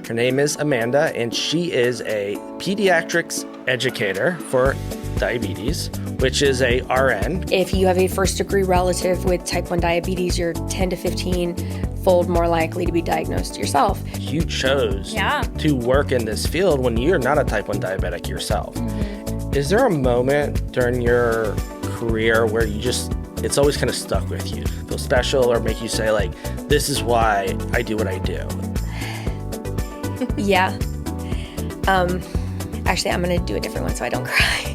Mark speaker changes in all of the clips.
Speaker 1: Her name is Amanda, and she is a pediatrics educator for diabetes, which is a RN.
Speaker 2: If you have a first-degree relative with type 1 diabetes, you're 10 to 15-fold more likely to be diagnosed yourself.
Speaker 1: You chose to work in this field when you're not a type 1 diabetic yourself. Mm-hmm. Is there a moment during your career where it's always kind of stuck with you, feel special, or make you say, like, this is why I do what I do?
Speaker 2: Yeah. Actually, I'm going to do a different one so I don't cry.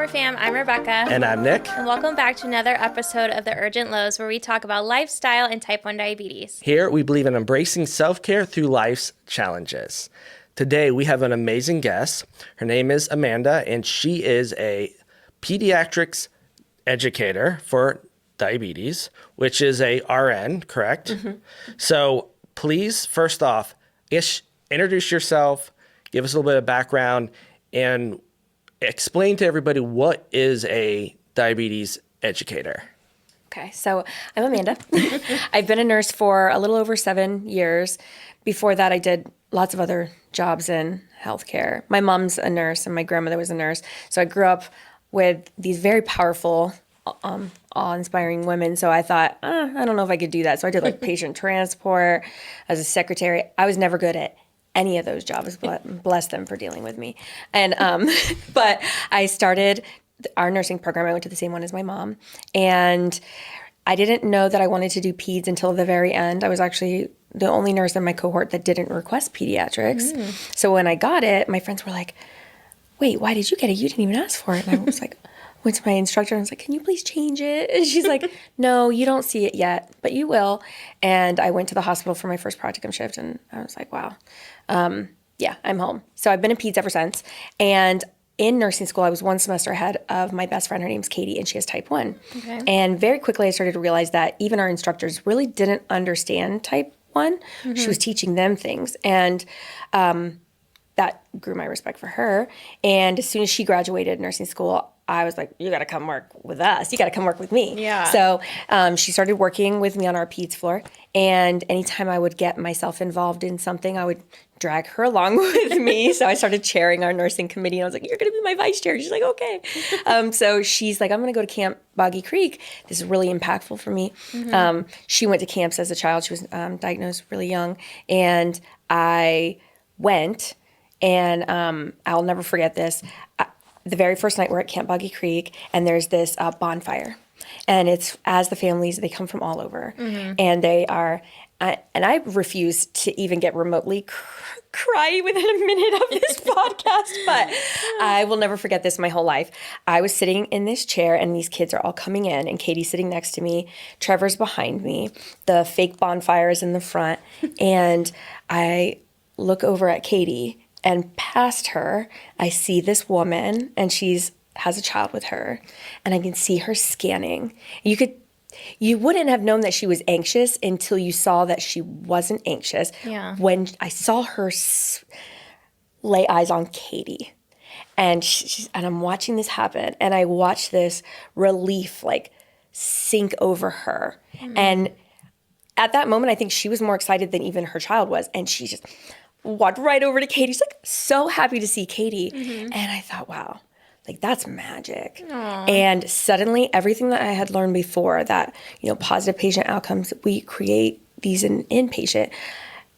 Speaker 3: Fam, I'm Rebecca.
Speaker 1: And I'm Nick.
Speaker 3: And welcome back to another episode of The Urgent Lows, where we talk about lifestyle and type 1 diabetes.
Speaker 1: Here, we believe in embracing self-care through life's challenges. Today, we have an amazing guest. Her name is Amanda, and she is a pediatrics educator for diabetes, which is a RN, correct? Mm-hmm. So please, first off, introduce yourself, give us a little bit of background, and explain to everybody, what is a diabetes educator?
Speaker 2: Okay, so I'm Amanda. I've been a nurse for a little over 7 years. Before that, I did lots of other jobs in healthcare. My mom's a nurse and my grandmother was a nurse. So I grew up with these very powerful, awe-inspiring women. So I thought, I don't know if I could do that. So I did like patient transport as a secretary. I was never good at any of those jobs, but bless them for dealing with me. And but I started our nursing program. I went to the same one as my mom, and I didn't know that I wanted to do peds until the very end. I was actually the only nurse in my cohort that didn't request pediatrics. So when I got it, my friends were like, "Wait, why did you get it? You didn't even ask for it." And I was like, went to my instructor and I was like, "Can you please change it?" And she's like, "No, you don't see it yet, but you will." And I went to the hospital for my first practicum shift, and I was like, wow. Yeah, I'm home. So I've been in peds ever since. And in nursing school, I was one semester ahead of my best friend. Her name's Katie, and she has type 1. Okay. And very quickly, I started to realize that even our instructors really didn't understand type 1. Mm-hmm. She was teaching them things. And that grew my respect for her. And as soon as she graduated nursing school, I was like, you got to come work with us. You got to come work with me. Yeah. So she started working with me on our peds floor. And anytime I would get myself involved in something, I would drag her along with me. So I started chairing our nursing committee. And I was like, "You're going to be my vice chair." She's like, "Okay." So she's like, "I'm going to go to Camp Boggy Creek." This is really impactful for me. Mm-hmm. She went to camps as a child. She was diagnosed really young. And I went, and I'll never forget this. The very first night we're at Camp Boggy Creek, and there's this bonfire. And it's as the families, they come from all over. Mm-hmm. And they are, and I refuse to even get remotely cry within a minute of this podcast, but I will never forget this my whole life. I was sitting in this chair, and these kids are all coming in, and Katie's sitting next to me. Trevor's behind me. The fake bonfire is in the front. And I look over at Katie, and past her, I see this woman, and has a child with her, and I can see her scanning. You wouldn't have known that she was anxious until you saw that she wasn't anxious. Yeah. When I saw her lay eyes on Katie, and and I'm watching this happen, and I watch this relief like sink over her. Mm-hmm. And at that moment, I think she was more excited than even her child was, and she just walked right over to Katie. She's like so happy to see Katie. Mm-hmm. And I thought, wow, like that's magic. Aww. And suddenly everything that I had learned before, that, positive patient outcomes, we create these in inpatient,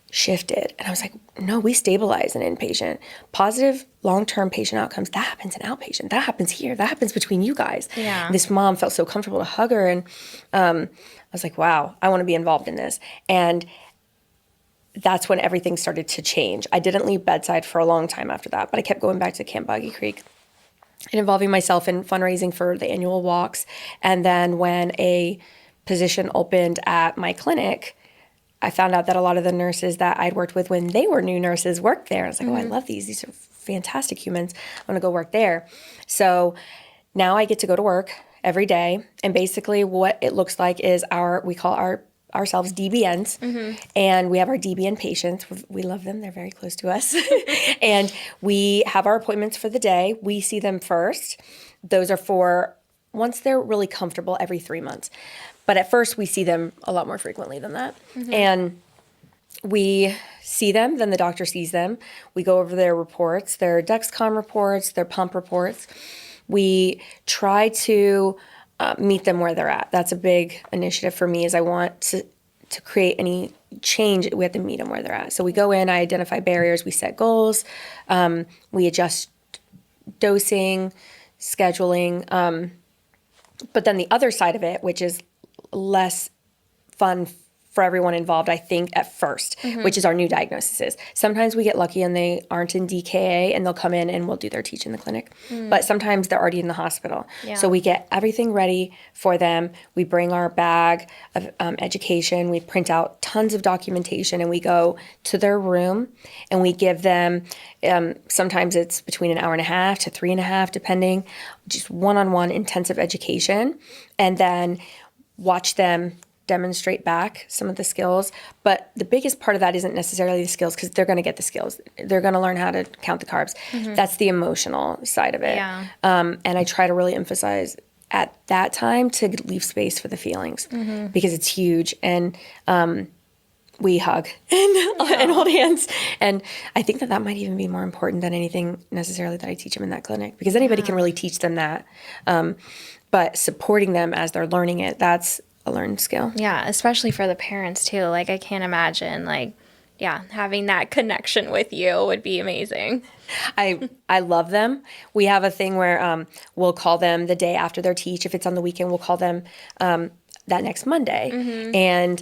Speaker 2: shifted. And I was like, no, we stabilize an inpatient. Positive long-term patient outcomes, that happens in outpatient. That happens here. That happens between you guys. Yeah. And this mom felt so comfortable to hug her. And I was like, wow, I want to be involved in this. And that's when everything started to change. I didn't leave bedside for a long time after that, but I kept going back to Camp Boggy Creek and involving myself in fundraising for the annual walks. And then when a position opened at my clinic, I found out that a lot of the nurses that I'd worked with when they were new nurses worked there. And I was like, oh, I love these. These are fantastic humans. I want to go work there. So now I get to go to work every day. And basically what it looks like is we call ourselves DBNs, and we have our DBN patients. We love them. They're very close to us. And we have our appointments for the day. We see them first. Those are for once they're really comfortable every 3 months. But at first we see them a lot more frequently than that. And we see them, then the doctor sees them. We go over their reports, their Dexcom reports, their pump reports. We try to meet them where they're at. That's a big initiative for me, is I want to create any change. We have to meet them where they're at. So we go in, I identify barriers, we set goals, we adjust dosing, scheduling. But then the other side of it, which is less fun for everyone involved, I think, at first, which is our new diagnoses. Sometimes we get lucky and they aren't in DKA and they'll come in and we'll do their teach in the clinic. But sometimes they're already in the hospital.
Speaker 3: Yeah.
Speaker 2: So we get everything ready for them. We bring our bag of education. We print out tons of documentation and we go to their room and we give them, sometimes it's between an hour and a half to 3.5, depending, just one-on-one intensive education. And then watch them demonstrate back some of the skills. But the biggest part of that isn't necessarily the skills, because they're going to get the skills. They're going to learn how to count the carbs. That's the emotional side of it.
Speaker 3: Yeah.
Speaker 2: And I try to really emphasize at that time to leave space for the feelings, because it's huge. And we hug and hold hands. And I think that might even be more important than anything necessarily that I teach them in that clinic, because anybody can really teach them that. But supporting them as they're learning it, that's a learned skill.
Speaker 3: Yeah, especially for the parents too. Like, I can't imagine, like, yeah, having that connection with you would be amazing.
Speaker 2: I love them. We have a thing where we'll call them the day after their teach. If it's on the weekend, we'll call them that next Monday. And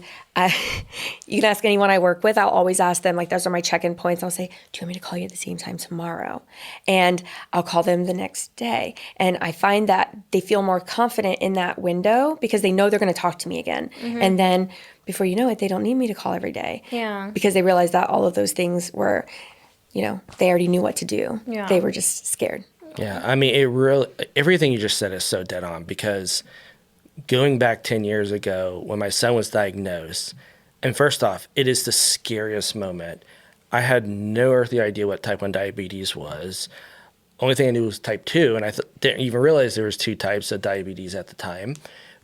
Speaker 2: you can ask anyone I work with. I'll always ask them, like, those are my check-in points. I'll say, do you want me to call you at the same time tomorrow? And I'll call them the next day. And I find that they feel more confident in that window because they know they're going to talk to me again. And then before you know it, they don't need me to call every day.
Speaker 3: Yeah.
Speaker 2: Because they realize that all of those things were, they already knew what to do.
Speaker 3: Yeah.
Speaker 2: They were just scared.
Speaker 1: Yeah, I mean, everything you just said is so dead on, because going back 10 years ago when my son was diagnosed, and first off, it is the scariest moment. I had no earthly idea what type 1 diabetes was. Only thing I knew was type 2, and I didn't even realize there was 2 types of diabetes at the time.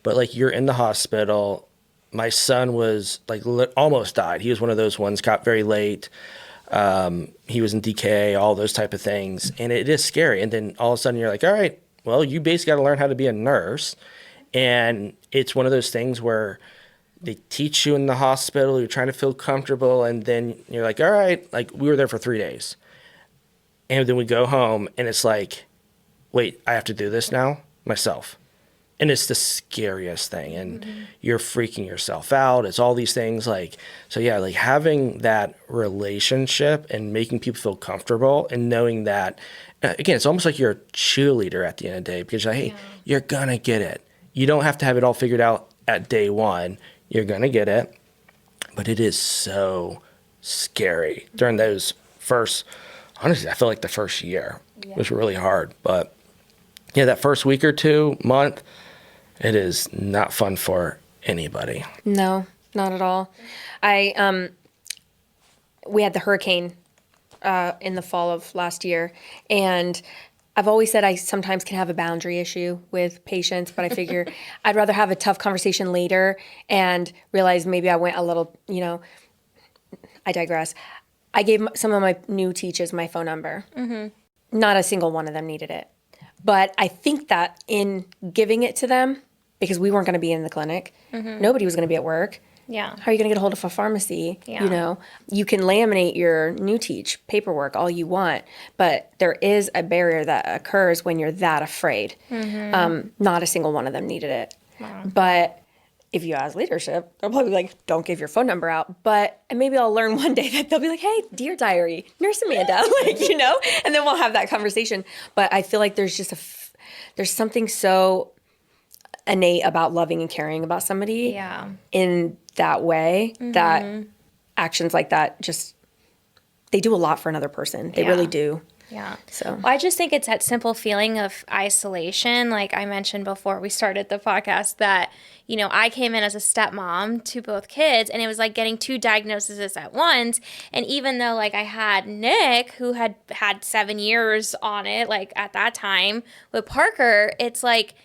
Speaker 1: But, like, you're in the hospital. My son was, like, almost died. He was one of those ones, got very late. He was in DKA, all those type of things. And it is scary. And then all of a sudden you're like, all right, well, you basically got to learn how to be a nurse. And it's one of those things where they teach you in the hospital, you're trying to feel comfortable, and then you're like, all right, like, we were there for 3 days. And then we go home, and it's like, wait, I have to do this now myself. And it's the scariest thing, and you're freaking yourself out. It's all these things, like, so yeah, like, having that relationship and making people feel comfortable and knowing that, again, it's almost like you're a cheerleader at the end of the day, because you're like, hey, you're gonna get it. You don't have to have it all figured out at day one. You're going to get it. But it is so scary during those first, honestly, I feel like the first year was really hard. But yeah, that first week or 2 month, it is not fun for anybody.
Speaker 2: No, not at all. We had the hurricane in the fall of last year, and I've always said I sometimes can have a boundary issue with patients, but I figure I'd rather have a tough conversation later and realize maybe I went a little, I digress. I gave some of my new teachers my phone number. Not a single one of them needed it. But I think that in giving it to them, because we weren't going to be in the clinic, nobody was going to be at work.
Speaker 3: Yeah.
Speaker 2: How are you going to get a hold of a pharmacy?
Speaker 3: Yeah.
Speaker 2: You can laminate your new teach paperwork all you want, but there is a barrier that occurs when you're that afraid. Not a single one of them needed it.
Speaker 3: Wow.
Speaker 2: But if you ask leadership, they'll probably be like, don't give your phone number out. And maybe I'll learn one day that they'll be like, hey, dear diary, Nurse Amanda, and then we'll have that conversation. But I feel like there's just there's something so innate about loving and caring about somebody in that way, that actions like that they do a lot for another person. They really do.
Speaker 3: Yeah.
Speaker 2: So
Speaker 3: Well, I just think it's that simple feeling of isolation. Like I mentioned before we started the podcast that, you know, I came in as a stepmom to both kids and it was like getting 2 diagnoses at once. And even though like I had Nick who had 7 years on it, like at that time with Parker, it's like,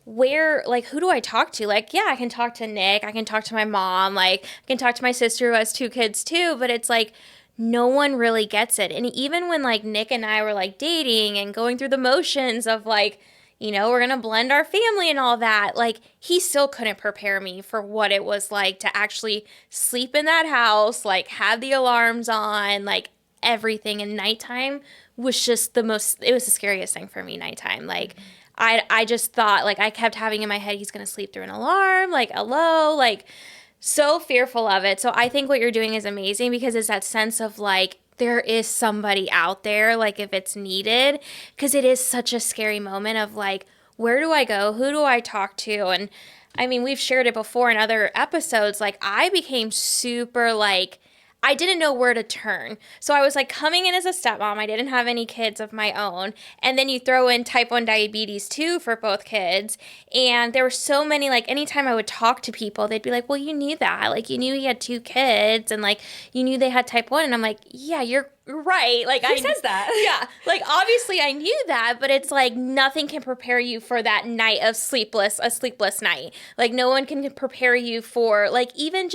Speaker 3: where, like, who do I talk to? Like, yeah, I can talk to Nick. I can talk to my mom. Like, I can talk to my sister who has 2 kids too. But it's like, no one really gets it. And even when, like, Nick and I were, like, dating and going through the motions of, like, you know, we're going to blend our family and all that, like, he still couldn't prepare me for what it was like to actually sleep in that house, like, have the alarms on, like, everything. And nighttime was just it was the scariest thing for me, nighttime. Like, I just thought, like, I kept having in my head, he's going to sleep through an alarm, like, hello, like, so fearful of it. So I think what you're doing is amazing because it's that sense of, like, there is somebody out there, like, if it's needed, because it is such a scary moment of, like, where do I go? Who do I talk to? And, I mean, we've shared it before in other episodes. Like, I became super, like, I didn't know where to turn. So I was like coming in as a stepmom. I didn't have any kids of my own. And then you throw in type 1 diabetes too for both kids. And there were so many, like anytime I would talk to people, they'd be like, well, you knew that. Like you knew he had 2 kids and like you knew they had type 1. And I'm like, yeah, you're right. Like
Speaker 2: who says that?
Speaker 3: Yeah. Like obviously I knew that, but it's like nothing can prepare you for that night of a sleepless night. Like no one can prepare you for like even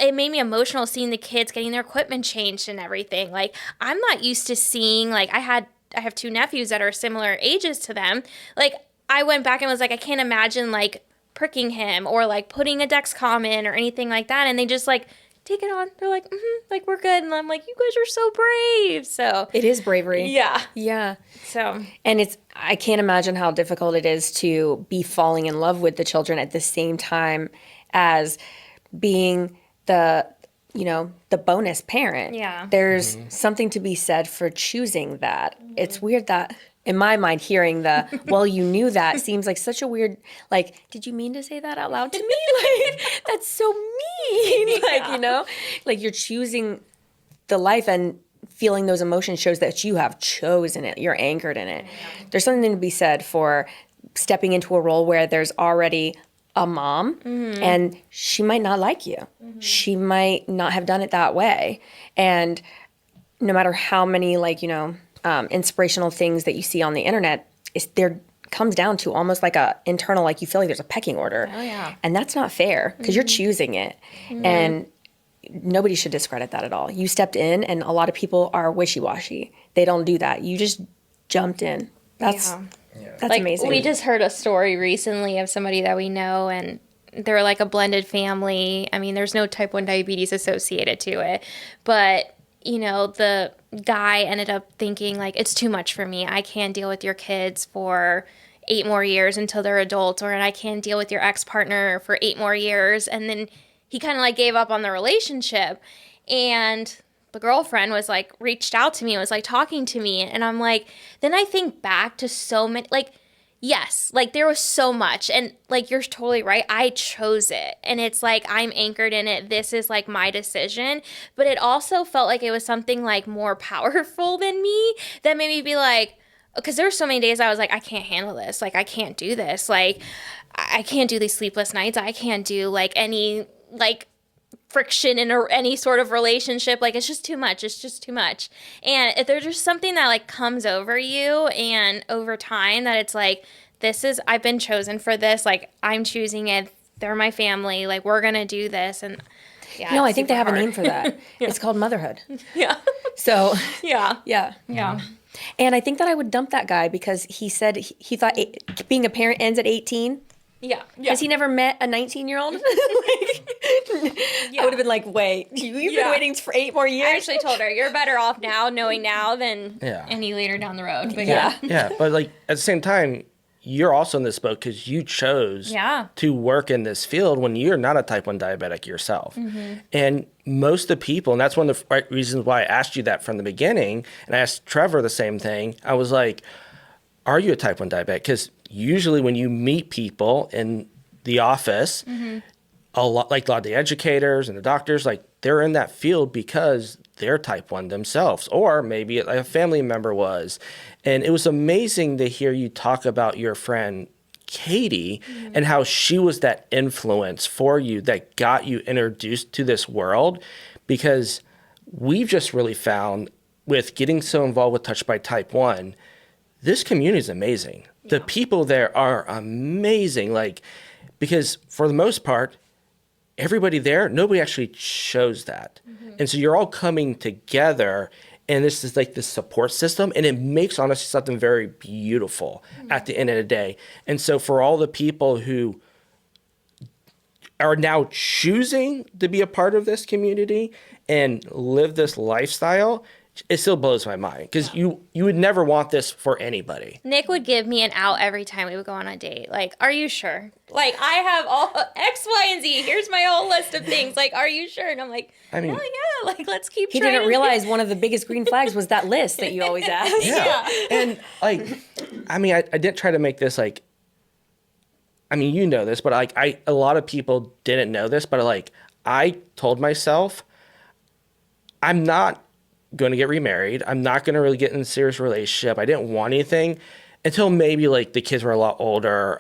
Speaker 3: it made me emotional seeing the kids getting their equipment changed and everything. Like, I'm not used to seeing, like, I have 2 nephews that are similar ages to them. Like, I went back and was like, I can't imagine, like, pricking him or, like, putting a Dexcom in or anything like that. And they just, like, take it on. They're like, like, we're good. And I'm like, you guys are so brave. So.
Speaker 2: it is bravery.
Speaker 3: Yeah.
Speaker 2: Yeah.
Speaker 3: So.
Speaker 2: And I can't imagine how difficult it is to be falling in love with the children at the same time as being the bonus parent.
Speaker 3: Yeah.
Speaker 2: There's something to be said for choosing that. It's weird that in my mind hearing well, you knew that seems like such a weird, like, did you mean to say that out loud to me? Like, that's so mean. Like, you know, like you're choosing the life and feeling those emotions shows that you have chosen it. You're anchored in it. There's something to be said for stepping into a role where there's already a mom and she might not like you. She might not have done it that way. And no matter how many inspirational things that you see on the internet, there comes down to almost like a internal, like you feel like there's a pecking order.
Speaker 3: Oh, yeah.
Speaker 2: And that's not fair because you're choosing it. And nobody should discredit that at all. You stepped in and a lot of people are wishy-washy. They don't do that. You just jumped in. That's
Speaker 3: like,
Speaker 2: amazing.
Speaker 3: We just heard a story recently of somebody that we know, and they're like a blended family. I mean, there's no type 1 diabetes associated to it. But, you know, the guy ended up thinking, like, it's too much for me. I can't deal with your kids for 8 more years until they're adults, or I can't deal with your ex-partner for 8 more years. And then he kind of, like, gave up on the relationship. And the girlfriend was like reached out to me and was like talking to me, and I'm like, then I think back to so many, like, yes, like there was so much, and like you're totally right, I chose it, and it's like I'm anchored in it, this is like my decision. But it also felt like it was something like more powerful than me that made me be like, because there were so many days I was like, I can't handle this, like I can't do this, like I can't do these sleepless nights, I can't do like any like friction in any sort of relationship. Like, it's just too much. And if there's just something that like comes over you and over time that it's like, I've been chosen for this. Like, I'm choosing it. They're my family. Like, we're going to do this. And yeah.
Speaker 2: No, I think they have a name for that. It's called motherhood.
Speaker 3: Yeah.
Speaker 2: So.
Speaker 3: Yeah.
Speaker 2: Yeah.
Speaker 3: Yeah.
Speaker 2: And I think that I would dump that guy because he said he thought being a parent ends at 18.
Speaker 3: Yeah.
Speaker 2: Has he never met a 19-year-old? I would have been like, wait, you've been waiting for 8 more years?
Speaker 3: I actually told her, you're better off now, knowing now, than any later down the road. But
Speaker 1: yeah. But like at the same time, you're also in this boat because you chose to work in this field when you're not a type 1 diabetic yourself. And most of the people, and that's one of the reasons why I asked you that from the beginning, and I asked Trevor the same thing. I was like, are you a type 1 diabetic? Because usually when you meet people in the office, a lot of the educators and the doctors, like they're in that field because they're type 1 themselves, or maybe a family member was. And it was amazing to hear you talk about your friend Katie and how she was that influence for you that got you introduced to this world, because we've just really found with getting so involved with Touched by Type 1, this community is amazing. Yeah. The people there are amazing. Like, because for the most part, everybody there, nobody actually chose that. And so you're all coming together, and this is like this support system, and it makes honestly something very beautiful at the end of the day. And so for all the people who are now choosing to be a part of this community and live this lifestyle, it still blows my mind, because you would never want this for anybody.
Speaker 3: Nick would give me an out every time we would go on a date. Like, are you sure? Like, I have all X, Y, and Z. Here's my whole list of things. Like, are you sure? And I'm like, I mean, yeah, like, let's keep trying.
Speaker 2: He didn't realize one of the biggest green flags was that list that you always ask.
Speaker 1: Yeah. And like, I mean, I didn't try to make this like, I mean, you know this, but like a lot of people didn't know this, but like I told myself, I'm not going to get remarried. I'm not going to really get in a serious relationship. I didn't want anything until maybe like the kids were a lot older.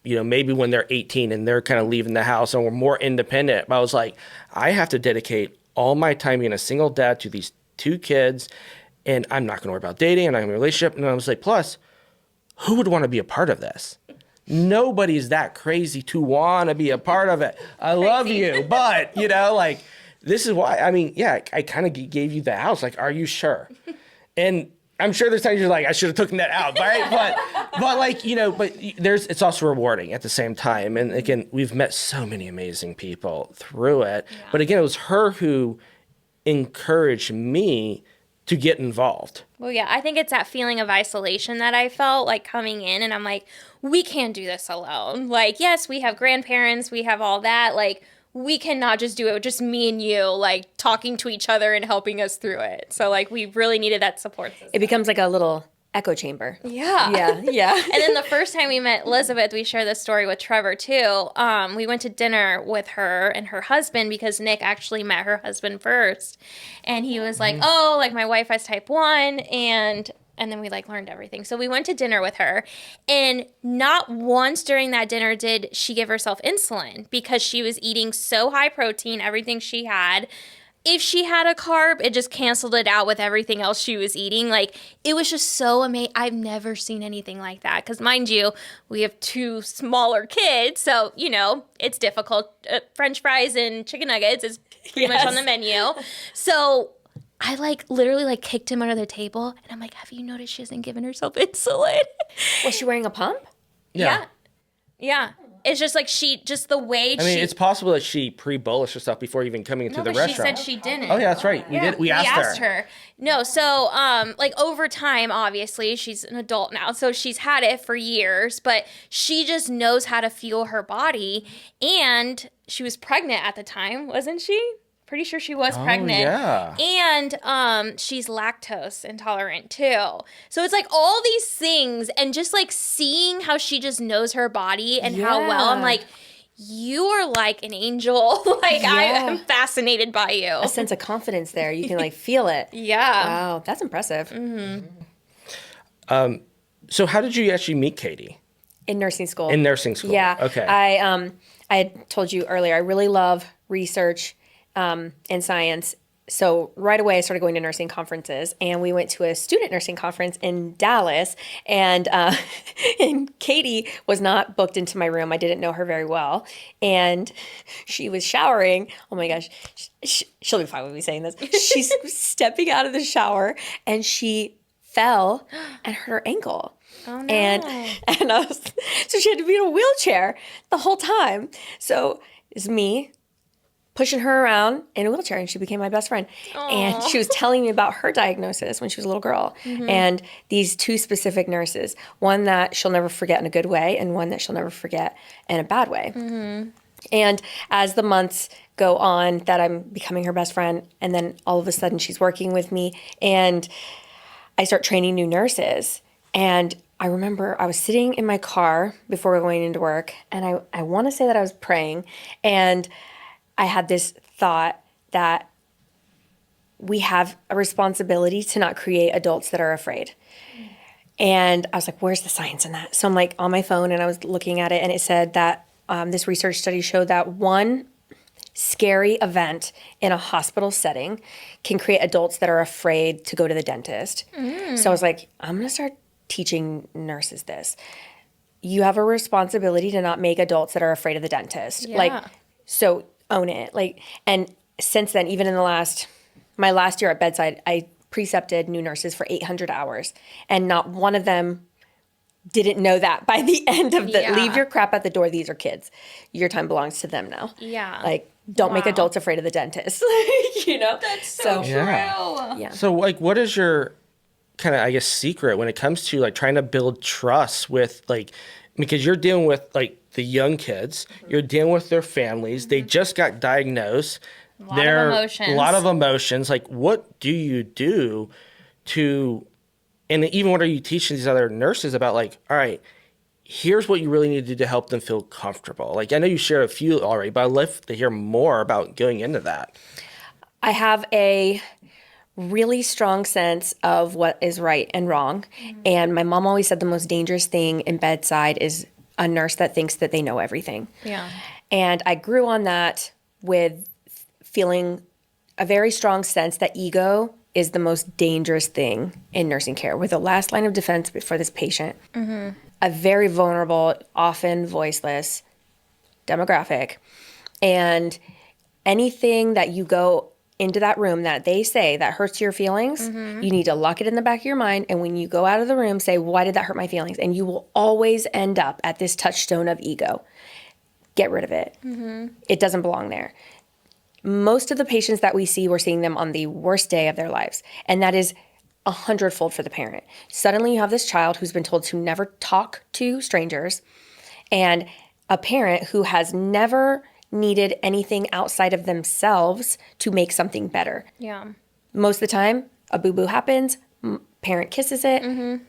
Speaker 1: Maybe when they're 18 and they're kind of leaving the house and we're more independent. But I was like, I have to dedicate all my time being a single dad to these 2 kids, and I'm not going to worry about dating. I'm not going to be in a relationship. And I was like, plus, who would want to be a part of this? Nobody's that crazy to want to be a part of it. I love you, but like, this is why, I mean, yeah, I kind of gave you the house. Like, are you sure? And I'm sure there's times you're like, I should have taken that out, right? but like, it's also rewarding at the same time. And again, we've met so many amazing people through it. Yeah. But again, it was her who encouraged me to get involved.
Speaker 3: Well, yeah, I think it's that feeling of isolation that I felt like coming in, and I'm like, we can't do this alone. Like, yes, we have grandparents, we have all that, like, we cannot just do it with just me and you, like, talking to each other and helping us through it. So, like, we really needed that support system.
Speaker 2: It becomes like a little echo chamber.
Speaker 3: Yeah. Yeah. And then the first time we met Elizabeth, we share this story with Trevor, too. We went to dinner with her and her husband because Nick actually met her husband first. And he was like, oh, like, my wife has type 1, and then we like learned everything. So we went to dinner with her, and not once during that dinner did she give herself insulin, because she was eating so high protein, everything she had. If she had a carb, it just canceled it out with everything else she was eating. Like, it was just so amazing. I've never seen anything like that. Because mind you, we have 2 smaller kids, so, it's difficult. French fries and chicken nuggets is pretty much on the menu. So I literally kicked him under the table, and I'm like, have you noticed she hasn't given herself insulin?
Speaker 2: Was she wearing a pump?
Speaker 3: Yeah. It's just like the way
Speaker 1: I mean, it's possible that she pre-bolused herself before even coming into the restaurant.
Speaker 3: She said she didn't.
Speaker 1: Oh, yeah, that's right. We asked her.
Speaker 3: No, so, over time, obviously, she's an adult now, so she's had it for years, but she just knows how to fuel her body, and she was pregnant at the time, wasn't she? Pretty sure she was pregnant.
Speaker 1: Yeah.
Speaker 3: And she's lactose intolerant too. So it's like all these things, and just like seeing how she just knows her body and how well, I'm like, you are like an angel. Like, I am fascinated by you.
Speaker 2: A sense of confidence there. You can feel it.
Speaker 3: Yeah.
Speaker 2: Wow, that's impressive.
Speaker 3: Mm-hmm.
Speaker 1: So how did you actually meet Katie?
Speaker 2: In nursing school.
Speaker 1: Yeah. Okay.
Speaker 2: I had told you earlier, I really love research and science. So right away, I started going to nursing conferences, and we went to a student nursing conference in Dallas, and Katie was not booked into my room. I didn't know her very well, and she was showering. Oh my gosh, she'll be fine with me saying this. She's stepping out of the shower, and she fell and hurt her ankle.
Speaker 3: Oh, no.
Speaker 2: And so she had to be in a wheelchair the whole time. So it's me pushing her around in a wheelchair, and she became my best friend. Aww. And she was telling me about her diagnosis when she was a little girl. Mm-hmm. And these 2 specific nurses, one that she'll never forget in a good way, and one that she'll never forget in a bad way. Mm-hmm. And as the months go on, that I'm becoming her best friend, and then all of a sudden she's working with me, and I start training new nurses. And I remember I was sitting in my car before going into work, and I want to say that I was praying, and I had this thought that we have a responsibility to not create adults that are afraid. And I was like, where's the science in that? So I'm like on my phone and I was looking at it, and it said that this research study showed that one scary event in a hospital setting can create adults that are afraid to go to the dentist. So I was like, I'm going to start teaching nurses this. You have a responsibility to not make adults that are afraid of the dentist.
Speaker 3: Yeah.
Speaker 2: Like, so own it. Like, and since then, even in my last year at bedside, I precepted new nurses for 800 hours, and not one of them didn't know that by the end of the, leave your crap at the door. These are kids. Your time belongs to them now.
Speaker 3: Yeah.
Speaker 2: Like, don't make adults afraid of the dentist. You know?
Speaker 3: That's so true.
Speaker 2: Yeah.
Speaker 1: So, like, what is your kind of, I guess, secret when it comes to like trying to build trust with like, because you're dealing with like the young kids, you're dealing with their families, they just got diagnosed.
Speaker 3: A lot of emotions.
Speaker 1: Like, what do you do to, and even what are you teaching these other nurses about? Like, all right, here's what you really need to do to help them feel comfortable. Like, I know you shared a few already, but I'd love to hear more about going into that.
Speaker 2: I have a really strong sense of what is right and wrong. And my mom always said the most dangerous thing in bedside is a nurse that thinks that they know everything.
Speaker 3: Yeah.
Speaker 2: And I grew on that with feeling a very strong sense that ego is the most dangerous thing in nursing care. We're the last line of defense for this patient. A very vulnerable, often voiceless demographic. And anything that you go into that room that they say that hurts your feelings, you need to lock it in the back of your mind. And when you go out of the room, say, why did that hurt my feelings? And you will always end up at this touchstone of ego. Get rid of it. It doesn't belong there. Most of the patients that we see, we're seeing them on the worst day of their lives. And that is 100-fold for the parent. Suddenly you have this child who's been told to never talk to strangers, and a parent who has never needed anything outside of themselves to make something better.
Speaker 3: Yeah.
Speaker 2: Most of the time, a boo-boo happens, parent kisses it, and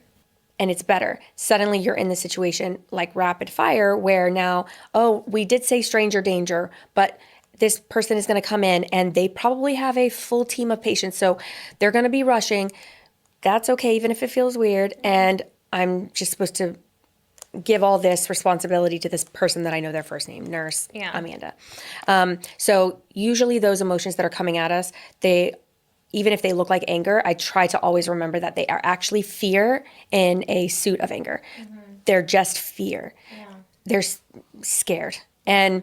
Speaker 2: it's better. Suddenly you're in the situation like rapid fire where now, oh, we did say stranger danger, but this person is going to come in and they probably have a full team of patients. So they're going to be rushing. That's okay, even if it feels weird. And I'm just supposed to give all this responsibility to this person that I know their first name, nurse Amanda. So usually those emotions that are coming at us, even if they look like anger, I try to always remember that they are actually fear in a suit of anger. They're just fear. They're scared. And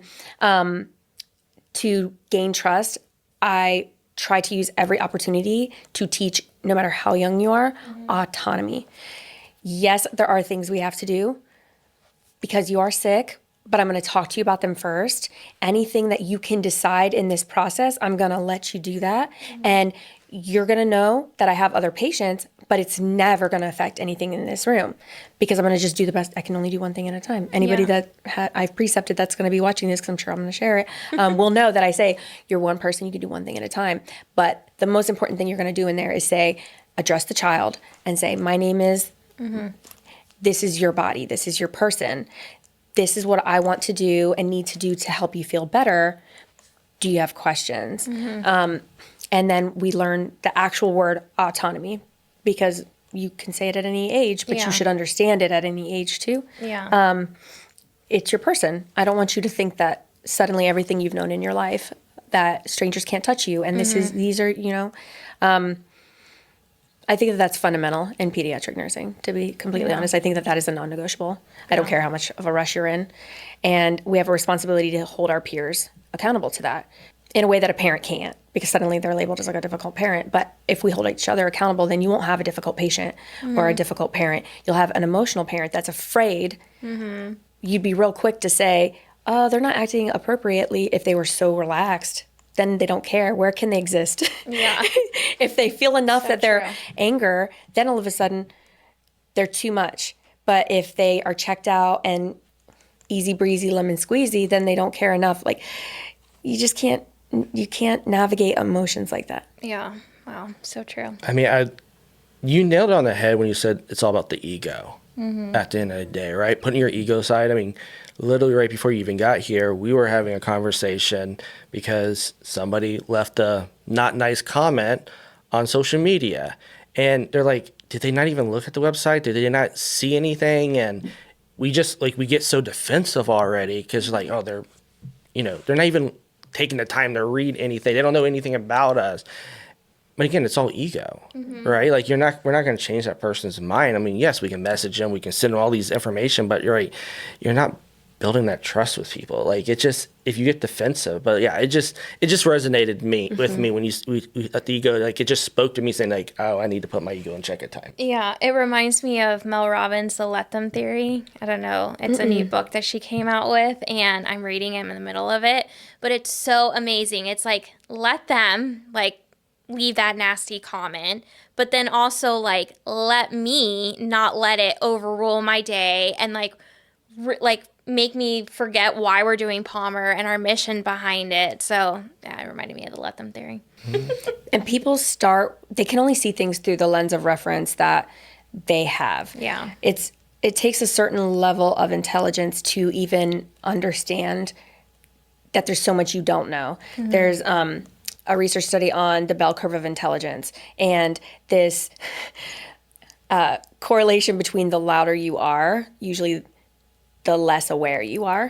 Speaker 2: to gain trust, I try to use every opportunity to teach, no matter how young you are, autonomy. Yes, there are things we have to do because you are sick, but I'm going to talk to you about them first. Anything that you can decide in this process, I'm going to let you do that. And you're going to know that I have other patients, but it's never going to affect anything in this room because I'm going to just do the best. I can only do one thing at a time. Anybody that I've precepted that's going to be watching this, because I'm sure I'm going to share it, will know that I say, you're one person, you can do one thing at a time. But the most important thing you're going to do in there is say, address the child and say, my name is, this is your body, this is your person. This is what I want to do and need to do to help you feel better. Do you have questions? And then we learn the actual word autonomy, because you can say it at any age, but you should understand it at any age too. It's your person. I don't want you to think that suddenly everything you've known in your life, that strangers can't touch you. And these are, I think that that's fundamental in pediatric nursing, to be completely honest. I think that that is a non-negotiable. I don't care how much of a rush you're in. And we have a responsibility to hold our peers accountable to that in a way that a parent can't, because suddenly they're labeled as like a difficult parent. But if we hold each other accountable, then you won't have a difficult patient or a difficult parent. You'll have an emotional parent that's afraid. You'd be real quick to say, oh, they're not acting appropriately. If they were so relaxed, then they don't care. Where can they exist? If they feel enough that they're anger, then all of a sudden they're too much. But if they are checked out and easy breezy lemon squeezy, then they don't care enough. Like, you just can't navigate emotions like that.
Speaker 3: Wow. So true.
Speaker 1: I mean, you nailed it on the head when you said it's all about the ego. at the end of the day, right? Putting your ego aside. I mean, literally right before you even got here, we were having a conversation because somebody left a not nice comment on social media. And they're like, did they not even look at the website? Did they not see anything? And we just like, we get so defensive already because like, oh, they're not even taking the time to read anything. They don't know anything about us. But again, it's all ego, right? Like we're not going to change that person's mind. I mean, yes, we can message them, we can send them all these information, but you're right, you're not building that trust with people. Like it just, if you get defensive, but yeah, it just resonated with me when we at the ego, like it just spoke to me saying like, oh, I need to put my ego in check at time.
Speaker 3: Yeah, it reminds me of Mel Robbins' The Let Them Theory. I don't know. It's a new book that she came out with, and I'm reading it in the middle of it. But it's so amazing. It's like, let them, like, leave that nasty comment, but then also, like, let me not let it overrule my day and, like, make me forget why we're doing Palmr and our mission behind it. So, yeah, it reminded me of the Let Them Theory.
Speaker 2: And people they can only see things through the lens of reference that they have.
Speaker 3: Yeah.
Speaker 2: It takes a certain level of intelligence to even understand that there's so much you don't know. There's a research study on the bell curve of intelligence and this correlation between the louder you are, usually the less aware you are,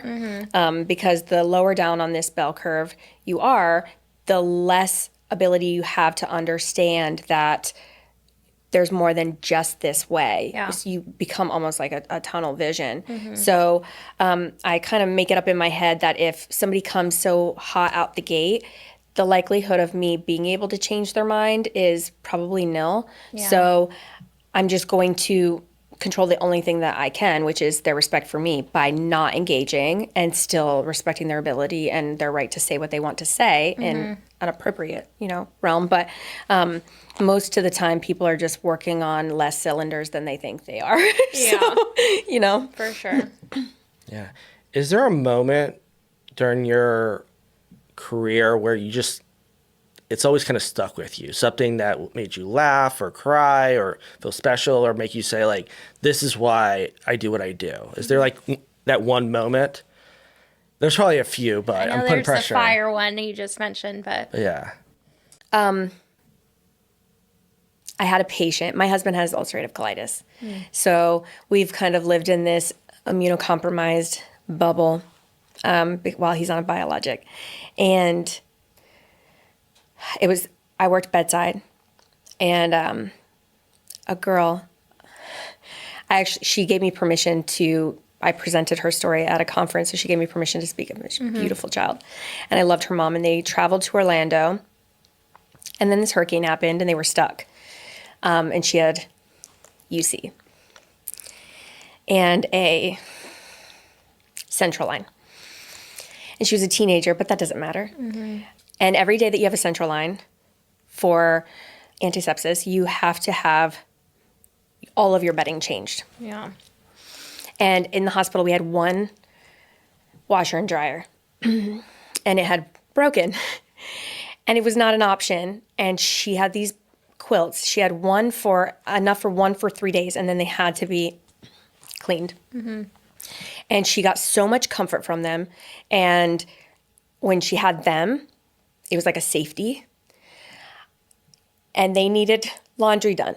Speaker 2: because the lower down on this bell curve you are, the less ability you have to understand that there's more than just this way.
Speaker 3: Yeah.
Speaker 2: So you become almost like a tunnel vision. So I kind of make it up in my head that if somebody comes so hot out the gate, the likelihood of me being able to change their mind is probably nil.
Speaker 3: Yeah.
Speaker 2: So I'm just going to control the only thing that I can, which is their respect for me, by not engaging and still respecting their ability and their right to say what they want to say in an appropriate, realm. But most of the time, people are just working on less cylinders than they think they are.
Speaker 3: Yeah.
Speaker 2: So,
Speaker 3: For sure.
Speaker 1: Yeah. Is there a moment during your career where it's always kind of stuck with you, something that made you laugh or cry or feel special or make you say like, this is why I do what I do? Is there like that one moment? There's probably a few, but
Speaker 3: I know
Speaker 1: I'm putting
Speaker 3: there's
Speaker 1: pressure.
Speaker 3: the fire one you just mentioned, but
Speaker 1: Yeah.
Speaker 2: I had a patient. My husband has ulcerative colitis. So we've kind of lived in this immunocompromised bubble while he's on a biologic. And I worked bedside, and a girl, she gave me permission I presented her story at a conference, so she gave me permission to speak. She's a beautiful child. And I loved her mom, and they traveled to Orlando, and then this hurricane happened, and they were stuck. And she had UC and a central line. And she was a teenager, but that doesn't matter. And every day that you have a central line for antisepsis, you have to have all of your bedding changed.
Speaker 3: yeah.
Speaker 2: And in the hospital, we had one washer and dryer, and it had broken. And it was not an option. And she had these quilts. She had enough for 3 days, and then they had to be cleaned. And she got so much comfort from them. And when she had them, it was like a safety. And they needed laundry done.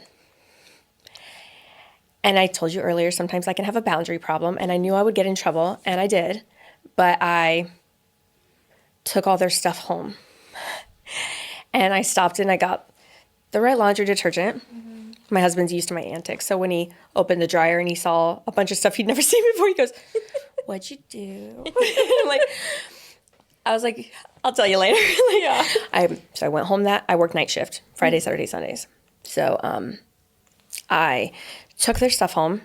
Speaker 2: And I told you earlier, sometimes I can have a boundary problem, and I knew I would get in trouble, and I did. But I took all their stuff home. And I stopped and I got the right laundry detergent. My husband's used to my antics. So when he opened the dryer and he saw a bunch of stuff he'd never seen before, he goes, "What'd you do?" I was like, "I'll tell you later." So I went home I worked night shift, Friday, Saturday, Sundays. So I took their stuff home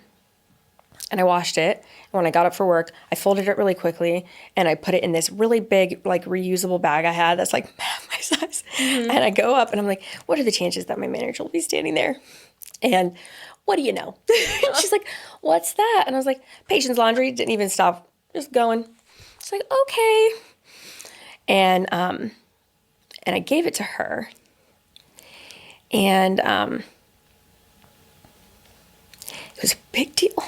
Speaker 2: and I washed it. And when I got up for work, I folded it really quickly and I put it in this really big, like, reusable bag I had that's like my size. And I go up and I'm like, "What are the chances that my manager will be standing there?" And what do you know? She's like, "What's that?" And I was like, "Patient's laundry." Didn't even stop, just going. She's like, "Okay." And I gave it to her. And it was a big deal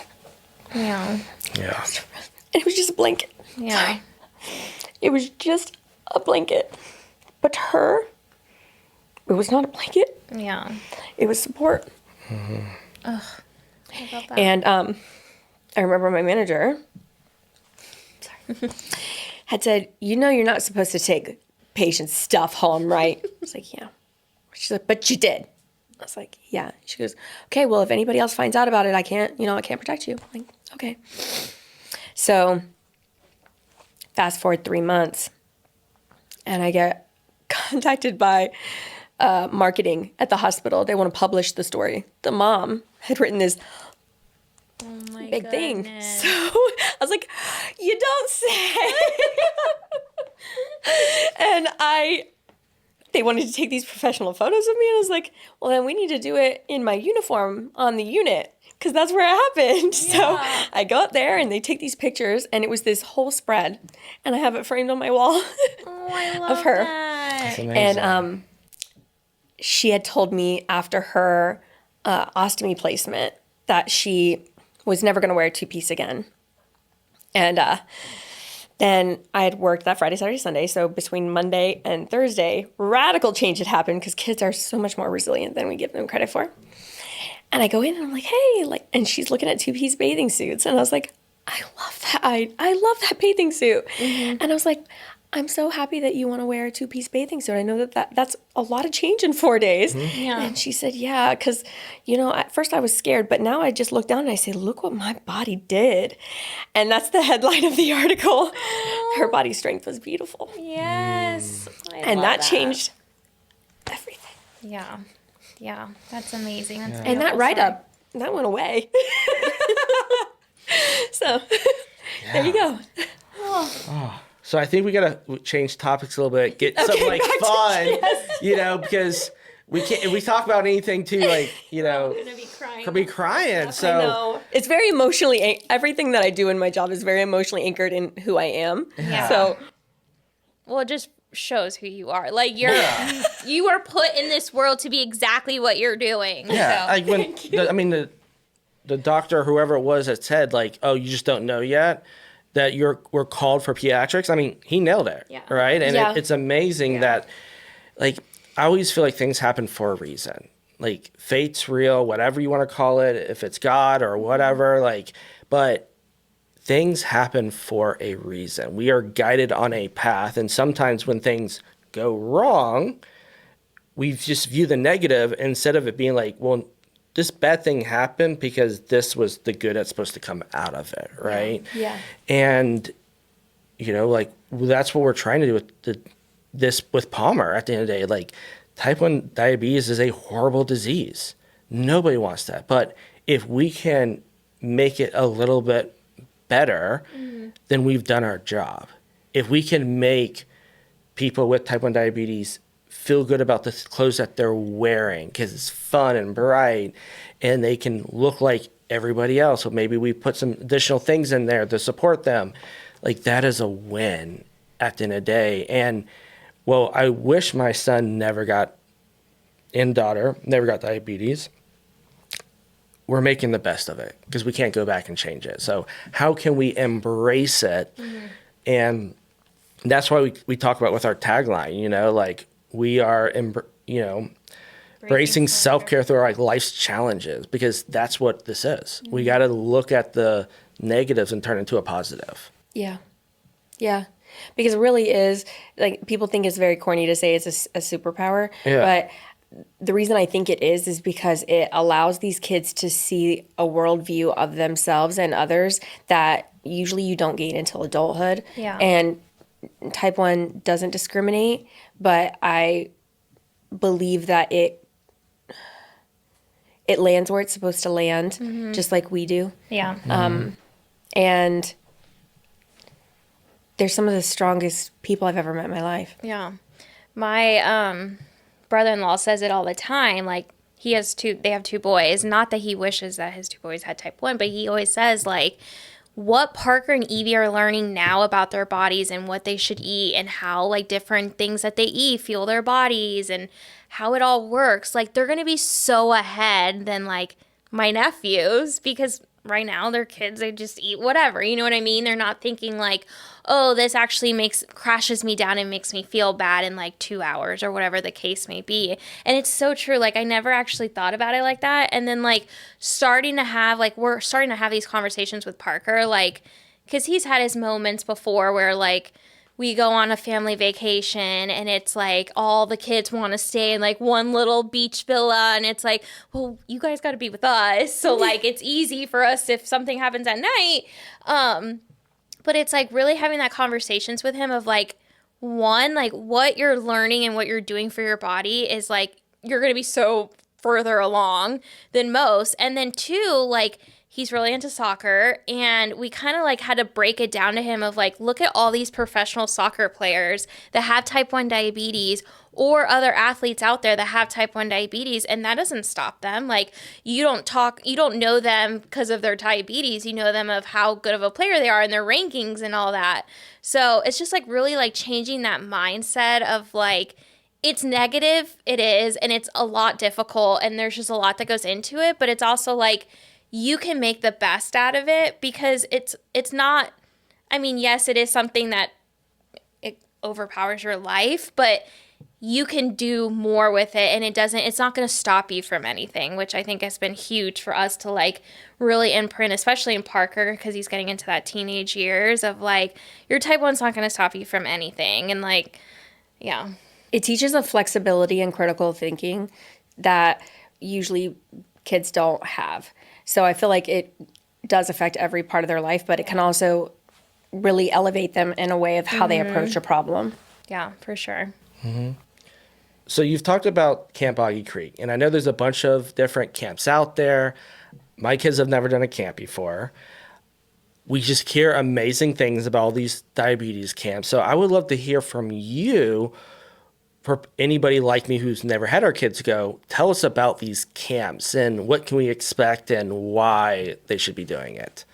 Speaker 3: Yeah.
Speaker 1: Yeah.
Speaker 2: And it was just a blanket.
Speaker 3: Yeah.
Speaker 2: It was just a blanket. But to her, it was not a blanket.
Speaker 3: Yeah.
Speaker 2: It was support.
Speaker 3: I love that.
Speaker 2: And I remember my manager had said, you know, you're not supposed to take patients' stuff home, right? I was like, yeah. She's like, but you did. I was like, yeah. She goes, okay, well, if anybody else finds out about it, I can't protect you. I'm like, okay. So fast forward 3 months, and I get contacted by marketing at the hospital. They want to publish the story. The mom had written this big thing. So I was like, you don't say. And they wanted to take these professional photos of me. And I was like, well, then we need to do it in my uniform on the unit, because that's where it happened. Yeah. So I go up there and they take these pictures, and it was this whole spread. And I have it framed on my wall
Speaker 3: I love
Speaker 2: of her.
Speaker 3: That.
Speaker 1: That's amazing.
Speaker 2: And she had told me after her ostomy placement that she was never going to wear a two-piece again. And then I had worked that Friday, Saturday, Sunday. So between Monday and Thursday, radical change had happened, because kids are so much more resilient than we give them credit for. And I go in and I'm like, hey, and she's looking at two-piece bathing suits. And I was like, I love that. I love that bathing suit. Mm-hmm. And I was like, I'm so happy that you want to wear a two-piece bathing suit. I know that's a lot of change in 4 days. Mm-hmm. Yeah. And she said, yeah, because, at first I was scared, but now I just look down and I say, look what my body did. And that's the headline of the article. Her body strength was beautiful.
Speaker 3: Yes.
Speaker 2: And that changed everything.
Speaker 3: Yeah. Yeah. That's amazing. That's
Speaker 2: and that write-up, that went away. So there you go.
Speaker 1: Oh. So I think we gotta change topics a little bit, get something like fun, because we can't. If we talk about anything too, like
Speaker 3: I'm gonna be crying.
Speaker 1: Could be crying. So
Speaker 2: I know. It's very emotionally. Everything that I do in my job is very emotionally anchored in who I am.
Speaker 3: Yeah.
Speaker 2: So,
Speaker 3: well, it just shows who you are. Like you are put in this world to be exactly what you're doing.
Speaker 1: Yeah.
Speaker 3: So.
Speaker 1: Like when the doctor, whoever it was, that said like, oh, you just don't know yet that we're called for pediatrics. I mean, he nailed it, right? And it's amazing that, like, I always feel like things happen for a reason. Like, fate's real, whatever you want to call it, if it's God or whatever, but things happen for a reason. We are guided on a path, and sometimes when things go wrong, we just view the negative instead of it being like, well, this bad thing happened because this was the good that's supposed to come out of it, right?
Speaker 2: Yeah.
Speaker 1: And, that's what we're trying to do with with Palmr at the end of the day. Like, type 1 diabetes is a horrible disease. Nobody wants that. But if we can make it a little bit better, then we've done our job. If we can make people with type 1 diabetes feel good about the clothes that they're wearing because it's fun and bright and they can look like everybody else. So maybe we put some additional things in there to support them. Like, that is a win at the end of the day. And, well, I wish my son never got diabetes. We're making the best of it because we can't go back and change it. So how can we embrace it? And that's why we talk about with our tagline, like, we are, embracing self-care through our life's challenges, because that's what this is. We got to look at the negatives and turn it into a positive.
Speaker 2: Yeah. Yeah. Because it really is, like, people think it's very corny to say it's a superpower. Yeah. But the reason I think it is because it allows these kids to see a worldview of themselves and others that usually you don't gain until adulthood.
Speaker 3: Yeah.
Speaker 2: And type 1 doesn't discriminate, but I believe that it lands where it's supposed to land, just like we do.
Speaker 3: Yeah.
Speaker 2: And they're some of the strongest people I've ever met in my life.
Speaker 3: Yeah. My brother-in-law says it all the time. Like, they have 2 boys. Not that he wishes that his 2 boys had type 1, but he always says, like, what Parker and Evie are learning now about their bodies and what they should eat and how, like, different things that they eat fuel their bodies and how it all works. Like, they're going to be so ahead than, like, my nephews, because right now they're kids, they just eat whatever, you know what I mean? They're not thinking like, oh, this actually crashes me down and makes me feel bad in like 2 hours or whatever the case may be. And it's so true. Like, I never actually thought about it like that. And then like we're starting to have these conversations with Parker, like, because he's had his moments before where like we go on a family vacation and it's like all the kids want to stay in like one little beach villa, and it's like, well, you guys got to be with us, so like it's easy for us if something happens at night. But it's like really having that conversations with him of like, one, like what you're learning and what you're doing for your body is like you're going to be so further along than most. And then two, like he's really into soccer, and we kind of like had to break it down to him of like, look at all these professional soccer players that have type 1 diabetes, or other athletes out there that have type 1 diabetes, and that doesn't stop them. Like, you don't know them because of their diabetes. You know them of how good of a player they are and their rankings and all that. So it's just like really like changing that mindset of like, it's negative, it is, and it's a lot difficult, and there's just a lot that goes into it, but it's also like, you can make the best out of it, because it's not, I mean, yes, it is something that it overpowers your life, but you can do more with it, and it's not going to stop you from anything, which I think has been huge for us to like really imprint, especially in Parker, because he's getting into that teenage years of like, your type 1's not going to stop you from anything. And like, yeah.
Speaker 2: It teaches a flexibility and critical thinking that usually kids don't have. So I feel like it does affect every part of their life, but it can also really elevate them in a way of how they approach a problem.
Speaker 3: Yeah, for sure.
Speaker 1: So you've talked about Camp Boggy Creek, and I know there's a bunch of different camps out there. My kids have never done a camp before. We just hear amazing things about all these diabetes camps. So I would love to hear from you, for anybody like me who's never had our kids go. Tell us about these camps and what can we expect and why they should be doing it.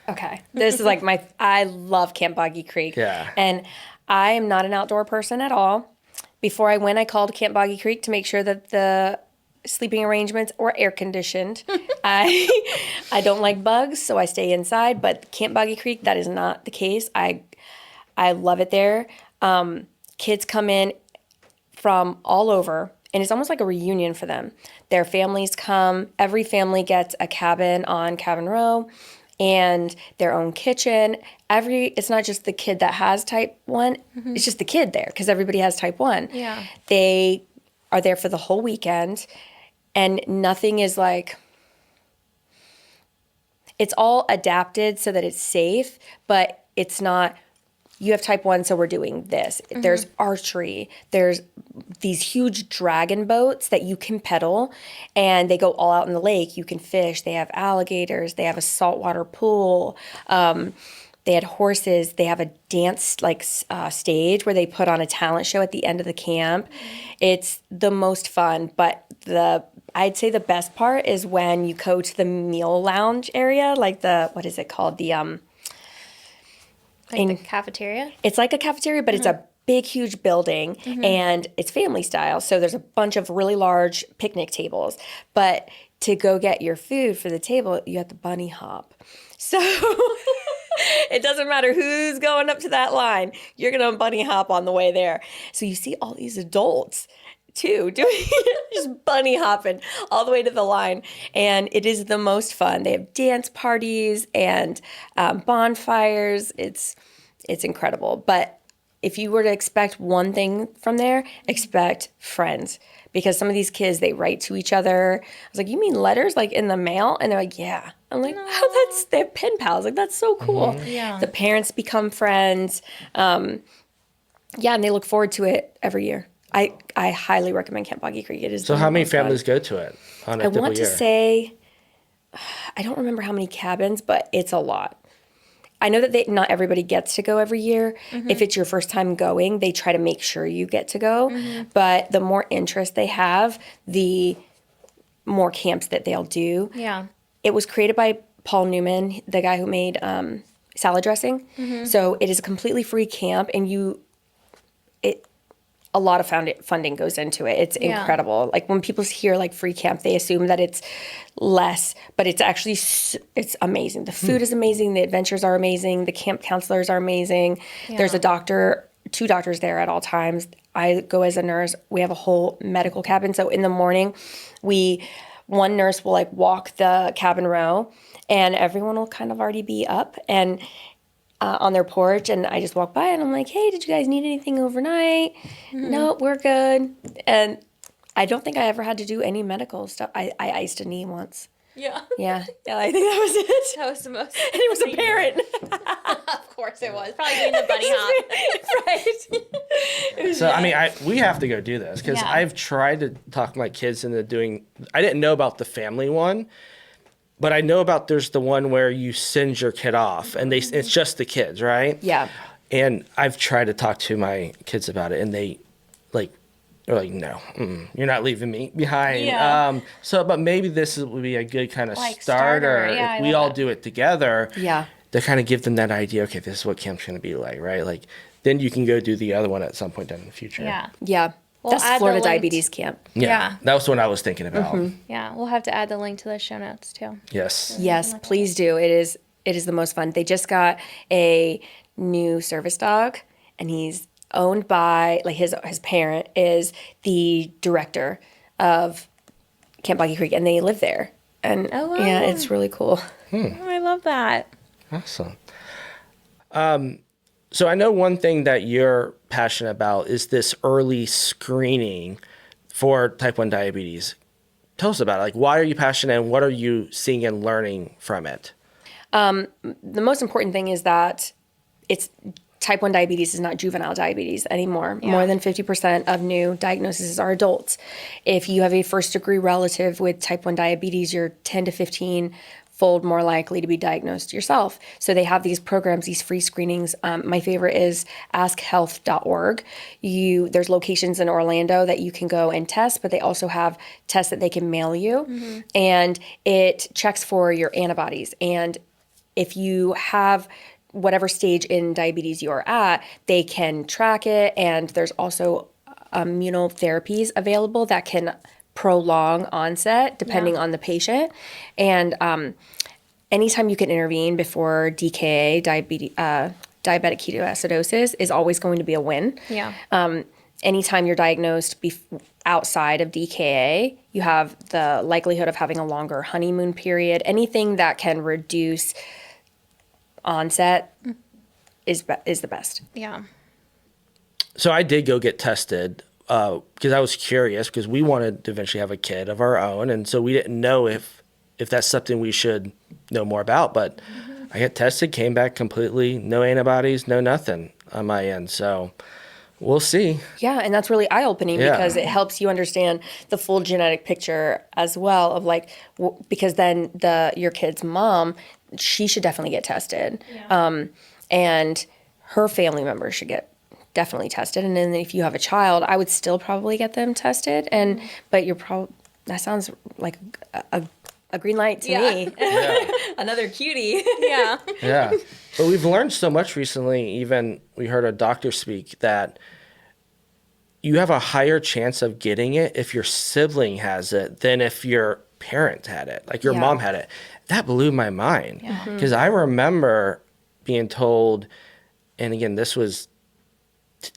Speaker 2: Okay. This is like I love Camp Boggy Creek.
Speaker 1: Yeah.
Speaker 2: And I am not an outdoor person at all. Before I went, I called Camp Boggy Creek to make sure that the sleeping arrangements were air conditioned. I don't like bugs, so I stay inside, but Camp Boggy Creek, that is not the case. I love it there. Kids come in from all over, and it's almost like a reunion for them. Their families come. Every family gets a cabin on Cabin Row and their own kitchen. It's not just the kid that has type 1. It's just the kid there, because everybody has type 1.
Speaker 3: Yeah.
Speaker 2: They are there for the whole weekend, and nothing is like, it's all adapted so that it's safe, but it's not, you have type 1, so we're doing this. There's archery. There's these huge dragon boats that you can pedal, and they go all out in the lake. You can fish. They have alligators. They have a saltwater pool. They had horses. They have a dance stage where they put on a talent show at the end of the camp. It's the most fun, but I'd say the best part is when you go to the meal lounge area, like what is it called? The
Speaker 3: the cafeteria?
Speaker 2: It's like a cafeteria, but it's a big, huge building, and it's family style. So there's a bunch of really large picnic tables. But to go get your food for the table, you have to bunny hop. So it doesn't matter who's going up to that line. You're going to bunny hop on the way there. So you see all these adults too, doing just bunny hopping all the way to the line. And it is the most fun. They have dance parties and bonfires. It's incredible. But if you were to expect one thing from there, expect friends. Because some of these kids, they write to each other. I was like, you mean letters like in the mail? And they're like, yeah. I'm like, oh, they have pen pals. Like, that's so cool.
Speaker 3: Yeah.
Speaker 2: The parents become friends. And they look forward to it every year. I highly recommend Camp Boggy Creek. It is
Speaker 1: So how many families go to it on a typical year?
Speaker 2: I want to say, I don't remember how many cabins, but it's a lot. I know that not everybody gets to go every year. If it's your first time going, they try to make sure you get to go. But the more interest they have, the more camps that they'll do.
Speaker 3: Yeah.
Speaker 2: It was created by Paul Newman, the guy who made salad dressing. So it is a completely free camp, and a lot of funding goes into it. It's incredible. Like when people hear like free camp, they assume that it's less, but it's actually, it's amazing. The food is amazing. The adventures are amazing. The camp counselors are amazing. There's a doctor, 2 doctors there at all times. I go as a nurse. We have a whole medical cabin. So in the morning, one nurse will like walk the cabin row, and everyone will kind of already be up and on their porch, and I just walk by and I'm like, hey, did you guys need anything overnight? No, we're good. And I don't think I ever had to do any medical stuff. I iced a knee once.
Speaker 3: Yeah.
Speaker 2: Yeah, I think that was it.
Speaker 3: That was the most.
Speaker 2: And it was a parent.
Speaker 3: Of course it was. Probably doing the bunny hop.
Speaker 2: Right.
Speaker 1: So, I mean, we have to go do this because I've tried to talk my kids into doing, I didn't know about the family one, but I know about there's the one where you send your kid off and it's just the kids, right?
Speaker 2: Yeah.
Speaker 1: And I've tried to talk to my kids about it, and they're like, no, you're not leaving me behind.
Speaker 3: Yeah.
Speaker 1: But maybe this would be a good kind of
Speaker 3: Like
Speaker 1: starter
Speaker 3: Yeah,
Speaker 1: if we all do it together.
Speaker 2: Yeah.
Speaker 1: To kind of give them that idea, okay, this is what camp's going to be like, right? Like, then you can go do the other one at some point down in the future.
Speaker 3: Yeah.
Speaker 2: Yeah.
Speaker 3: We'll
Speaker 2: That's
Speaker 3: add the
Speaker 2: Florida
Speaker 3: link.
Speaker 2: Diabetes Camp.
Speaker 3: Yeah.
Speaker 1: That was what I was thinking about.
Speaker 3: Yeah. We'll have to add the link to the show notes too.
Speaker 1: Yes.
Speaker 2: Yes, please do. It is the most fun. They just got a new service dog, and he's owned by, like, his parent is the director of Camp Boggy Creek, and they live there. And
Speaker 3: Oh, wow.
Speaker 2: yeah, it's really cool.
Speaker 3: Oh, I love that.
Speaker 1: Awesome. So I know one thing that you're passionate about is this early screening for type 1 diabetes. Tell us about it. Like, why are you passionate, and what are you seeing and learning from it?
Speaker 2: The most important thing is that it's type 1 diabetes is not juvenile diabetes anymore.
Speaker 3: Yeah.
Speaker 2: More than 50% of new diagnoses are adults. If you have a first degree relative with type 1 diabetes, you're 10 to 15-fold more likely to be diagnosed yourself. So they have these programs, these free screenings. My favorite is askhealth.org. There's locations in Orlando that you can go and test, but they also have tests that they can mail you. And it checks for your antibodies. And if you have whatever stage in diabetes you're at, they can track it. And there's also immunotherapies available that can prolong onset depending on the patient. And anytime you can intervene before DKA, diabetic ketoacidosis, is always going to be a win.
Speaker 3: Yeah.
Speaker 2: Anytime you're diagnosed outside of DKA, you have the likelihood of having a longer honeymoon period. Anything that can reduce onset is the best.
Speaker 3: Yeah.
Speaker 1: So I did go get tested because I was curious, because we wanted to eventually have a kid of our own. And so we didn't know if that's something we should know more about. But I got tested, came back completely, no antibodies, no nothing on my end. So we'll see.
Speaker 2: Yeah, and that's really eye-opening because it helps you understand the full genetic picture as well of like, because then your kid's mom, she should definitely get tested.
Speaker 3: Yeah.
Speaker 2: And her family members should get definitely tested. And then if you have a child, I would still probably get them tested. But that sounds like a green light to me. Another cutie.
Speaker 3: Yeah.
Speaker 1: Yeah. But we've learned so much recently. Even we heard a doctor speak that you have a higher chance of getting it if your sibling has it than if your parent had it, like your mom had it. That blew my mind because I remember being told, and again, this was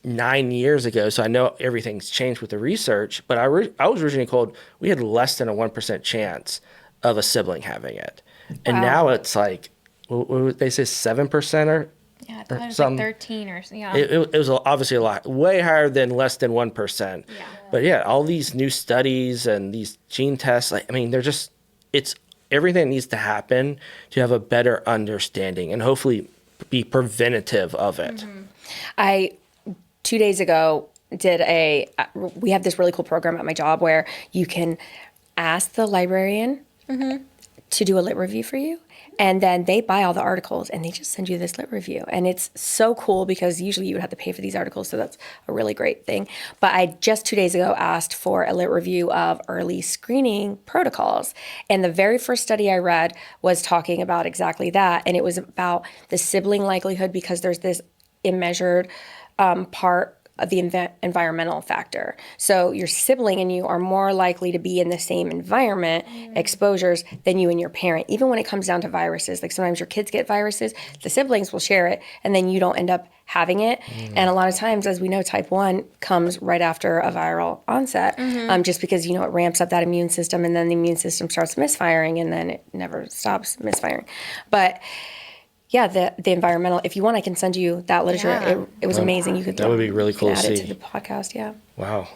Speaker 1: 9 years ago, so I know everything's changed with the research, but I was originally told we had less than a 1% chance of a sibling having it. And now it's like, what would they say, 7% or?
Speaker 3: Yeah, I thought it was
Speaker 1: some,
Speaker 3: like 13 or yeah.
Speaker 1: It was obviously a lot, way higher than less than 1%.
Speaker 3: Yeah.
Speaker 1: But yeah, all these new studies and these gene tests, like, I mean, they're just, it's everything needs to happen to have a better understanding and hopefully be preventative of it.
Speaker 2: 2 days ago we have this really cool program at my job where you can ask the librarian to do a lit review for you. And then they buy all the articles and they just send you this lit review. And it's so cool because usually you would have to pay for these articles. So that's a really great thing. But I just 2 days ago asked for a lit review of early screening protocols. And the very first study I read was talking about exactly that. And it was about the sibling likelihood because there's this immeasured part the environmental factor. So your sibling and you are more likely to be in the same environment, exposures, than you and your parent. Even when it comes down to viruses, like sometimes your kids get viruses, the siblings will share it, and then you don't end up having it. And a lot of times, as we know, type 1 comes right after a viral onset, just because, it ramps up that immune system, and then the immune system starts misfiring, and then it never stops misfiring. But yeah, the environmental, if you want, I can send you that literature.
Speaker 3: Yeah.
Speaker 2: It was amazing. You could
Speaker 1: That would be really cool to
Speaker 2: add it
Speaker 1: see.
Speaker 2: to the podcast. Yeah.
Speaker 1: Wow.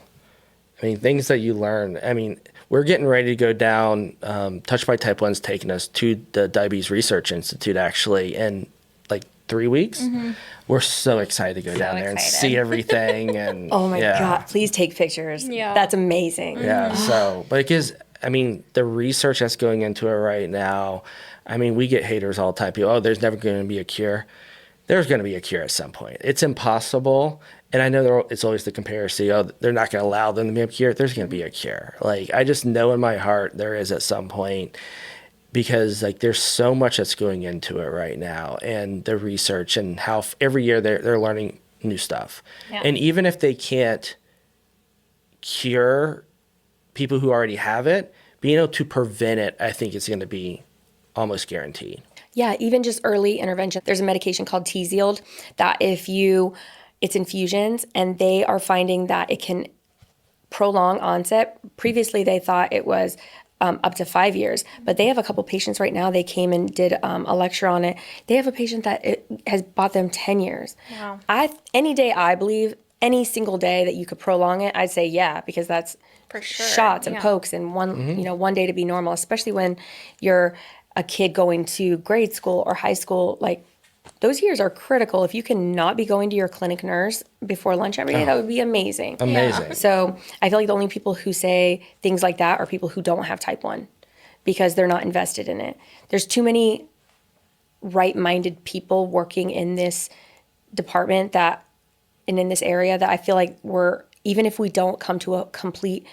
Speaker 1: I mean, things that you learn. I mean, we're getting ready to go down. Touched by Type 1's taking us to the Diabetes Research Institute, actually, in like 3 weeks. We're so excited to go down there and see everything. And
Speaker 2: Oh my God, please take pictures.
Speaker 3: Yeah.
Speaker 2: That's amazing.
Speaker 1: Yeah. So, but because, I mean, the research that's going into it right now, I mean, we get haters all the time. People, there's never going to be a cure. There's going to be a cure at some point. It's impossible. And I know it's always the comparison. They're not going to allow them to be a cure. There's going to be a cure. Like, I just know in my heart there is at some point, because like there's so much that's going into it right now, and the research, and how every year they're learning new stuff.
Speaker 3: Yeah.
Speaker 1: And even if they can't cure people who already have it, being able to prevent it, I think is going to be almost guaranteed.
Speaker 2: Yeah, even just early intervention. There's a medication called Tzield that it's infusions, and they are finding that it can prolong onset. Previously, they thought it was up to 5 years, but they have a couple patients right now. They came and did a lecture on it. They have a patient that it has bought them 10 years.
Speaker 3: Wow.
Speaker 2: Any day, I believe, any single day that you could prolong it, I'd say yeah, because that's
Speaker 3: For sure.
Speaker 2: shots and
Speaker 3: Yeah.
Speaker 2: pokes and one day to be normal, especially when you're a kid going to grade school or high school. Like, those years are critical. If you cannot be going to your clinic nurse before lunch every day, that would be amazing.
Speaker 1: Amazing.
Speaker 2: So I feel like the only people who say things like that are people who don't have type 1, because they're not invested in it. There's too many right-minded people working in this department and in this area that I feel like even if we don't come to a complete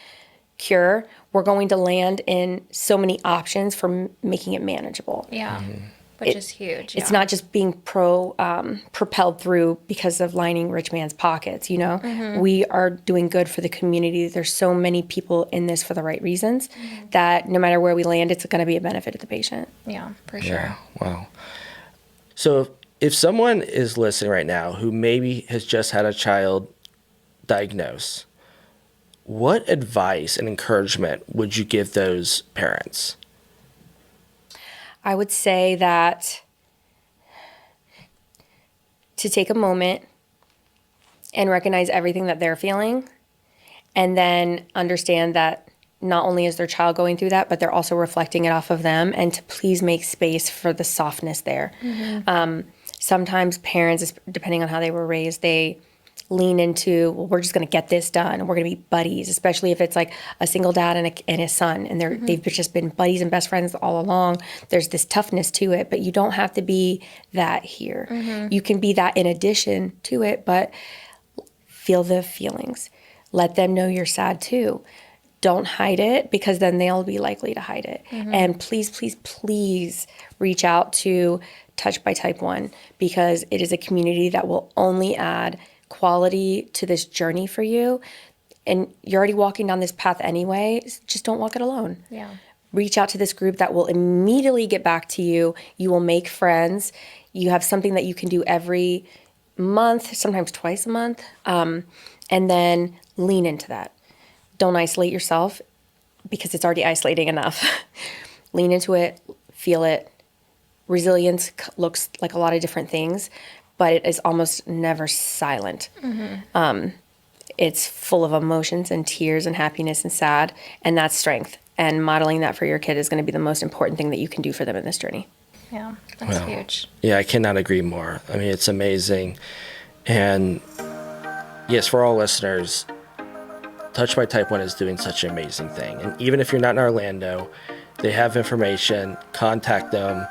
Speaker 2: cure, we're going to land in so many options for making it manageable.
Speaker 3: Yeah. Which is huge.
Speaker 2: It's not just being propelled through because of lining rich man's pockets, We are doing good for the community. There's so many people in this for the right reasons that no matter where we land, it's going to be a benefit to the patient.
Speaker 3: Yeah, for sure.
Speaker 1: Yeah. Wow. So if someone is listening right now who maybe has just had a child diagnosed, what advice and encouragement would you give those parents?
Speaker 2: I would say that to take a moment and recognize everything that they're feeling, and then understand that not only is their child going through that, but they're also reflecting it off of them, and to please make space for the softness there. Sometimes parents, depending on how they were raised, they lean into, well, we're just going to get this done, and we're going to be buddies, especially if it's like a single dad and his son, and they've just been buddies and best friends all along. There's this toughness to it, but you don't have to be that here. You can be that in addition to it, but feel the feelings. Let them know you're sad too. Don't hide it, because then they'll be likely to hide it. And please, please, please reach out to Touched by Type 1, because it is a community that will only add quality to this journey for you. And you're already walking down this path anyway. Just don't walk it alone.
Speaker 3: Yeah.
Speaker 2: Reach out to this group that will immediately get back to you. You will make friends. You have something that you can do every month, sometimes twice a month, and then lean into that. Don't isolate yourself, because it's already isolating enough. Lean into it, feel it. Resilience looks like a lot of different things, but it is almost never silent. It's full of emotions and tears and happiness and sad, and that's strength. And modeling that for your kid is going to be the most important thing that you can do for them in this journey.
Speaker 3: Yeah, that's huge.
Speaker 1: Yeah, I cannot agree more. I mean, it's amazing. And yes, for all listeners, Touched by Type 1 is doing such an amazing thing. And even if you're not in Orlando, they have information. Contact them.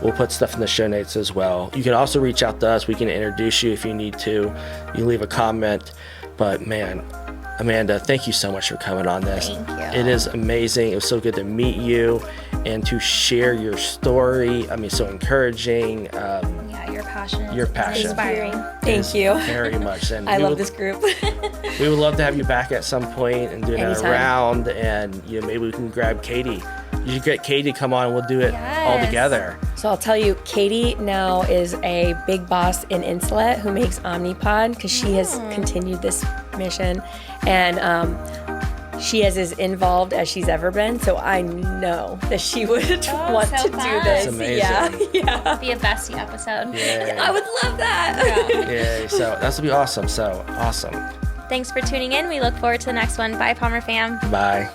Speaker 1: We'll put stuff in the show notes as well. You can also reach out to us. We can introduce you if you need to. You can leave a comment. But man, Amanda, thank you so much for coming on this.
Speaker 3: Thank you.
Speaker 1: It is amazing. It was so good to meet you and to share your story. I mean, so encouraging.
Speaker 3: Yeah, your passion passion.
Speaker 1: Your
Speaker 3: It's
Speaker 1: passion.
Speaker 3: inspiring.
Speaker 2: Thank you.
Speaker 1: Very much. And
Speaker 2: I
Speaker 1: we
Speaker 2: love
Speaker 1: would-
Speaker 2: this group.
Speaker 1: We would love to have you back at some point and do another
Speaker 2: Anytime.
Speaker 1: round, and maybe we can grab Katie. You should get Katie to come on and we'll do it all
Speaker 3: Yes.
Speaker 1: together.
Speaker 2: So I'll tell you, Katie now is a big boss in Insulet who makes Omnipod because she has continued this mission, and she is as involved as she's ever been. So I know that she would want
Speaker 3: so
Speaker 2: to do
Speaker 3: fun.
Speaker 2: this.
Speaker 1: That's amazing.
Speaker 2: Yeah.
Speaker 3: Be a bestie episode.
Speaker 1: Yeah.
Speaker 2: I would love that.
Speaker 1: Yeah. So that's will be awesome. So awesome.
Speaker 3: Thanks for tuning in. We look forward to the next one. Bye, Palmr fam.
Speaker 1: Bye.